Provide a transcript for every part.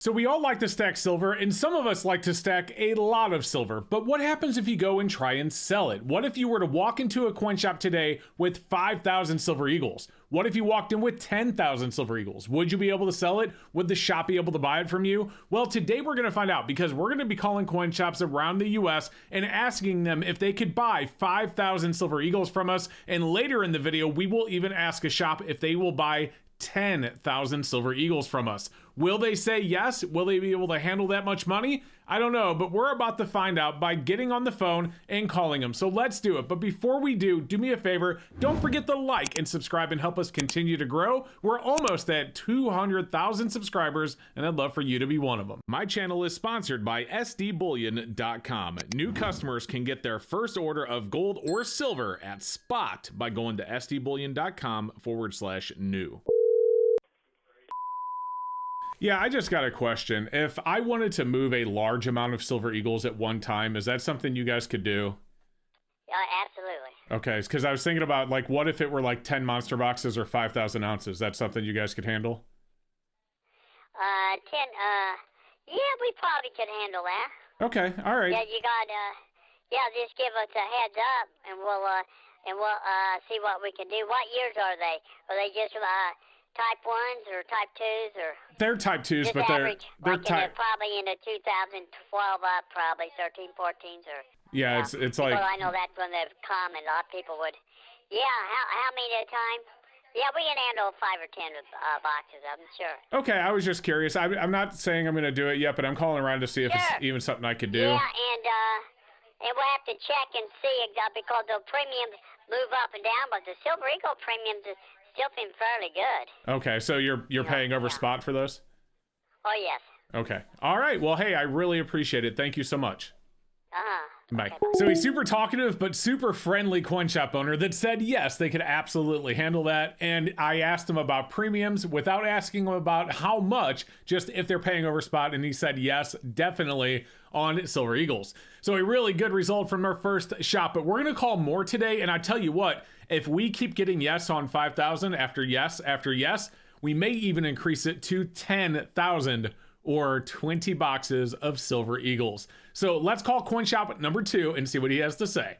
So we all like to stack silver, and some of us like to stack a lot of silver. But what happens if you go and try and sell it? What if you were to walk into a coin shop today with 5,000 silver eagles? What if you walked in with 10,000 silver eagles? Would you be able to sell it? Would the shop be able to buy it from you? Well, today we're going to find out, because we're going to be calling coin shops around the US and asking them if they could buy 5,000 silver eagles from us. And later in the video, we will even ask a shop if they will buy 10,000 silver eagles from us. Will they say yes? Will they be able to handle that much money? I don't know, but we're about to find out by getting on the phone and calling them. So let's do it. But before we do me a favor, don't forget to like and subscribe and help us continue to grow. We're almost at 200,000 subscribers, and I'd love for you to be one of them. My channel is sponsored by sdbullion.com. New customers can get their first order of gold or silver at spot by going to sdbullion.com/new. Yeah, I just got a question. If I wanted to move a large amount of silver eagles at one time, is that something you guys could do? Absolutely. Okay, because I was thinking about, like, what if it were like 10 monster boxes or 5,000 ounces? That's something you guys could handle? 10, yeah, we probably could handle that. Okay, all right. Yeah, you got, just give us a heads up, and we'll see what we can do. What years are they? Are they just, type 1s or type 2s or? They're type 2s, but average, they're like probably in the 2012 up, probably 13, 14s or. Yeah, it's like. Well, I know that's when they're common. A lot of people would. Yeah, how many at a time? Yeah, we can handle 5 or 10 boxes. I'm sure. Okay, I was just curious. I'm not saying I'm going to do it yet, but I'm calling around to see if it's even something I could do. Yeah, and we'll have to check and see because the premiums move up and down, but the Silver Eagle premiums is still been fairly good. Okay, so you're paying over spot for those? Oh, yes. Okay. All right. Well, hey, I really appreciate it. Thank you so much. Bye. Okay, bye. So a super talkative but super friendly coin shop owner that said yes, they could absolutely handle that. And I asked him about premiums without asking him about how much, just if they're paying over spot. And he said yes, definitely on Silver Eagles. So a really good result from our first shop. But we're going to call more today. And I tell you what, if we keep getting yes on 5,000 after yes after yes, we may even increase it to 10,000 or 20 boxes of Silver Eagles. So let's call coin shop number 2 and see what he has to say.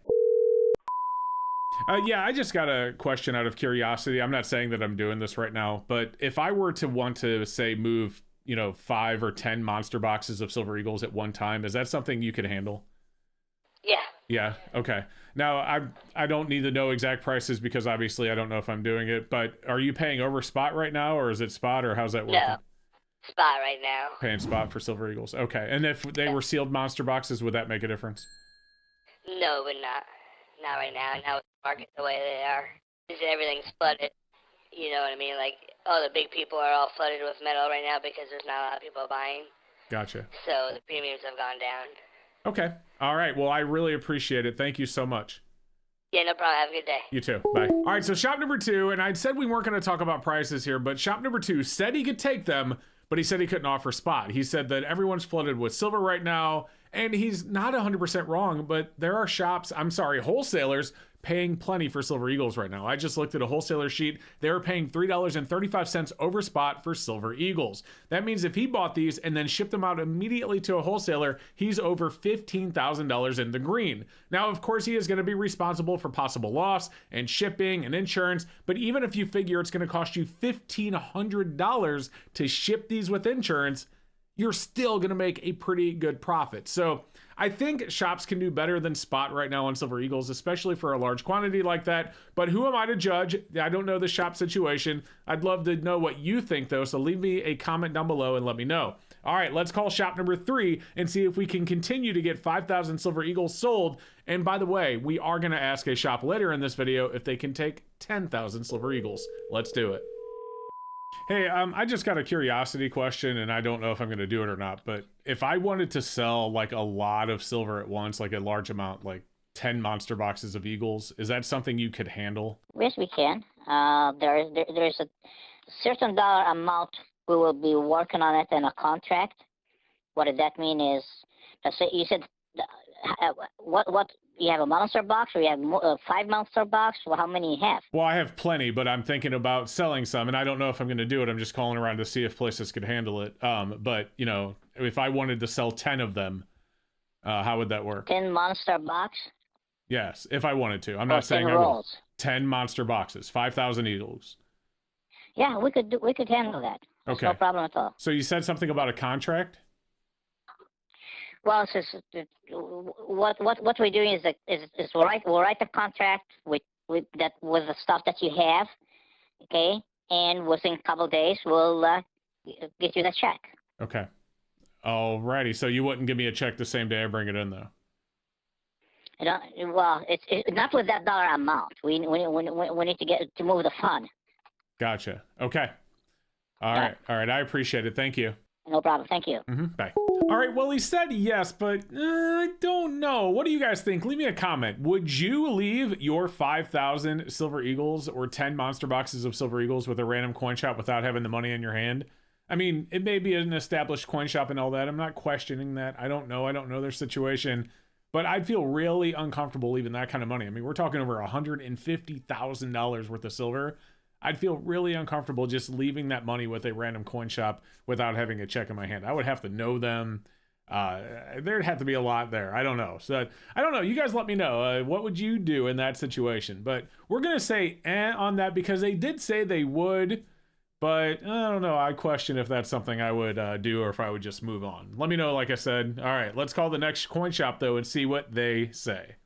Yeah, I just got a question out of curiosity. I'm not saying that I'm doing this right now, but if I were to want to, say, move, 5 or 10 monster boxes of Silver Eagles at one time, is that something you could handle? Yeah. Yeah, okay. Now, I don't need to know exact prices because obviously I don't know if I'm doing it, but are you paying over spot right now, or is it spot, or how's that working? No. Spot right now. Paying spot for Silver Eagles. Okay. And if they were sealed monster boxes, would that make a difference? No, but not right now. Now with the market the way they are, everything's flooded. You know what I mean? Like, all the big people are all flooded with metal right now because there's not a lot of people buying. Gotcha. So the premiums have gone down. Okay. All right. Well, I really appreciate it. Thank you so much. Yeah, no problem. Have a good day. You too. Bye. All right. So shop number 2, and I said we weren't going to talk about prices here, but shop number 2 said he could take them, but he said he couldn't offer spot. He said that everyone's flooded with silver right now, and he's not 100% wrong, but there are wholesalers paying plenty for Silver Eagles right now. I just looked at a wholesaler sheet. They were paying $3.35 over spot for Silver Eagles. That means if he bought these and then shipped them out immediately to a wholesaler, he's over $15,000 in the green. Now, of course, he is going to be responsible for possible loss and shipping and insurance, but even if you figure it's going to cost you $1,500 to ship these with insurance, you're still going to make a pretty good profit. So I think shops can do better than spot right now on Silver Eagles, especially for a large quantity like that. But who am I to judge? I don't know the shop situation. I'd love to know what you think, though. So leave me a comment down below and let me know. All right, let's call shop number 3 and see if we can continue to get 5,000 Silver Eagles sold. And by the way, we are going to ask a shop later in this video if they can take 10,000 Silver Eagles. Let's do it. Hey, I just got a curiosity question, and I don't know if I'm going to do it or not, but if I wanted to sell like a lot of silver at once, like a large amount, like 10 monster boxes of Eagles, is that something you could handle? Yes, we can. There is a certain dollar amount we will be working on it in a contract. What does that mean is, you said what you have a monster box, or you have 5 monster box? Well, how many you have? Well, I have plenty, but I'm thinking about selling some, and I don't know if I'm going to do it. I'm just calling around to see if places could handle it. But you know, if I wanted to sell 10 of them, how would that work? 10 monster box? Yes, if I wanted to. I'm Or not saying 10 I will. rolls? 10 monster boxes, 5,000 eagles. Yeah, we could handle that. Okay. No problem at all. So you said something about a contract? Well, what we're doing is we'll write the contract with the stuff that you have, okay, and within a couple of days we'll get you the check. Okay. Alrighty. So you wouldn't give me a check the same day I bring it in, though? Well, it's not with that dollar amount. We need to move the fund. Gotcha. Okay. All right. I appreciate it. Thank you. No problem. Thank you. Bye. All right. Well, he said yes, but I don't know. What do you guys think? Leave me a comment. Would you leave your 5,000 Silver Eagles or 10 monster boxes of Silver Eagles with a random coin shop without having the money in your hand? I mean, it may be an established coin shop and all that. I'm not questioning that. I don't know their situation. But I'd feel really uncomfortable leaving that kind of money. I mean, we're talking over $150,000 worth of silver. I'd feel really uncomfortable just leaving that money with a random coin shop without having a check in my hand. I would have to know them. There'd have to be a lot there. I don't know. So I don't know. You guys let me know. What would you do in that situation? But we're going to say on that because they did say they would. But I don't know. I question if that's something I would do or if I would just move on. Let me know, like I said. All right, let's call the next coin shop, though, and see what they say.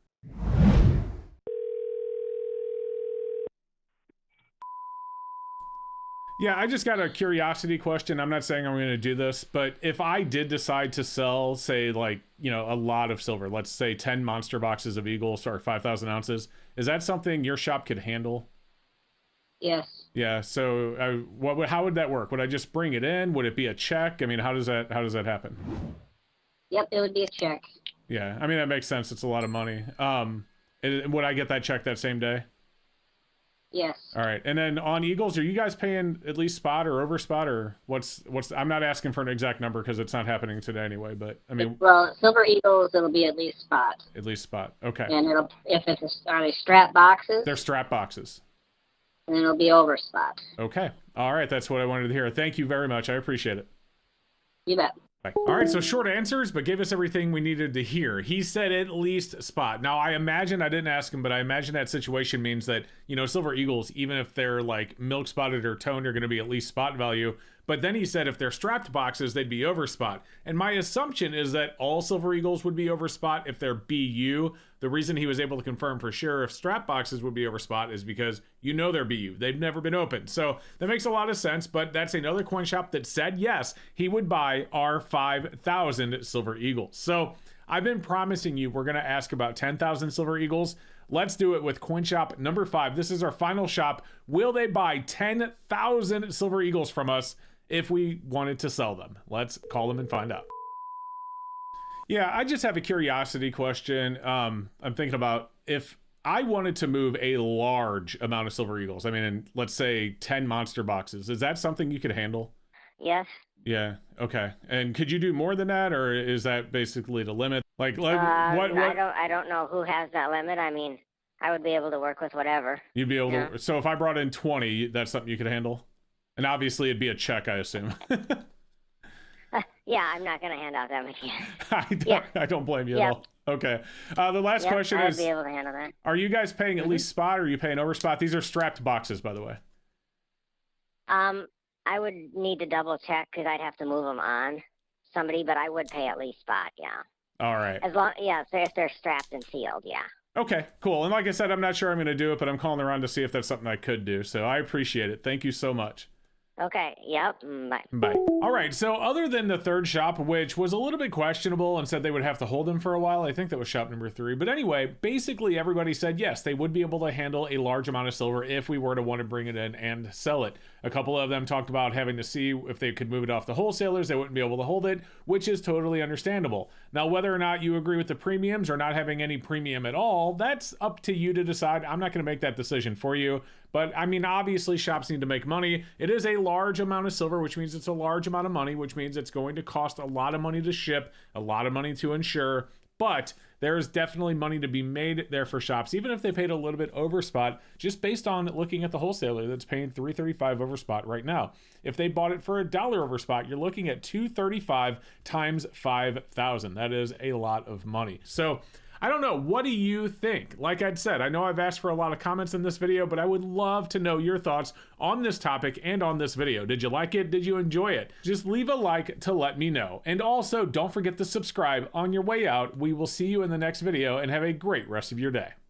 Yeah, I just got a curiosity question. I'm not saying I'm going to do this, but if I did decide to sell, say, like, you know, a lot of silver, let's say 10 monster boxes of Eagles or 5,000 ounces, is that something your shop could handle? Yes. Yeah. So, how would that work? Would I just bring it in? Would it be a check? I mean, how does that happen? Yep, it would be a check. Yeah. I mean, that makes sense. It's a lot of money. Would I get that check that same day? Yes. All right. And then on Eagles, are you guys paying at least spot or over spot, or what's? I'm not asking for an exact number because it's not happening today anyway. But I mean, well, Silver Eagles, it'll be at least spot. At least spot. Okay. And if are they strap boxes? They're strap boxes. And it'll be over spot. Okay. All right. That's what I wanted to hear. Thank you very much. I appreciate it. You bet. All right, so short answers, but gave us everything we needed to hear. He said at least spot. Now, I didn't ask him, but I imagine that situation means that, you know, Silver Eagles, even if they're like milk spotted or toned, are going to be at least spot value. But then he said if they're strapped boxes, they'd be over spot. And my assumption is that all Silver Eagles would be over spot if they're BU. The reason he was able to confirm for sure if strap boxes would be over spot is because you know they're BU. They've never been opened. So that makes a lot of sense, but that's another coin shop that said yes, he would buy our 5,000 Silver Eagles. So I've been promising you we're going to ask about 10,000 Silver Eagles. Let's do it with coin shop number 5. This is our final shop. Will they buy 10,000 Silver Eagles from us if we wanted to sell them? Let's call them and find out. Yeah, I just have a curiosity question. I'm thinking about if I wanted to move a large amount of Silver Eagles. I mean, let's say 10 monster boxes. Is that something you could handle? Yes. Yeah. Okay. And could you do more than that, or is that basically the limit? Like what? I don't know who has that limit. I mean, I would be able to work with whatever. You'd be able to. So if I brought in 20, that's something you could handle? And obviously it'd be a check, I assume. Yeah, I'm not going to hand out that many. I don't blame you at all. Okay. The last question is, be able to handle that. Are you guys paying at least spot, or are you paying over spot? These are strapped boxes, by the way. I would need to double check because I'd have to move them on somebody, but I would pay at least spot, yeah. All right. So if they're strapped and sealed, yeah. Okay, cool. And like I said, I'm not sure I'm going to do it, but I'm calling around to see if that's something I could do. So I appreciate it. Thank you so much. Okay, yep, bye. Bye. All right, so other than the third shop, which was a little bit questionable and said they would have to hold them for a while, I think that was shop number 3. But anyway, basically everybody said yes, they would be able to handle a large amount of silver if we were to want to bring it in and sell it. A couple of them talked about having to see if they could move it off the wholesalers. They wouldn't be able to hold it, which is totally understandable. Now, whether or not you agree with the premiums or not having any premium at all, that's up to you to decide. I'm not going to make that decision for you. But I mean, obviously shops need to make money. It is a large amount of silver, which means it's a large amount of money, which means it's going to cost a lot of money to ship, a lot of money to insure. but there's definitely money to be made there for shops, even if they paid a little bit over spot, just based on looking at the wholesaler that's paying $335 over spot right now. If they bought it for $1 over spot, you're looking at $235 times 5,000. That is a lot of money. So I don't know. What do you think? Like I'd said, I know I've asked for a lot of comments in this video, but I would love to know your thoughts on this topic and on this video. Did you like it? Did you enjoy it? Just leave a like to let me know. And also, don't forget to subscribe on your way out. We will see you in the next video, and have a great rest of your day.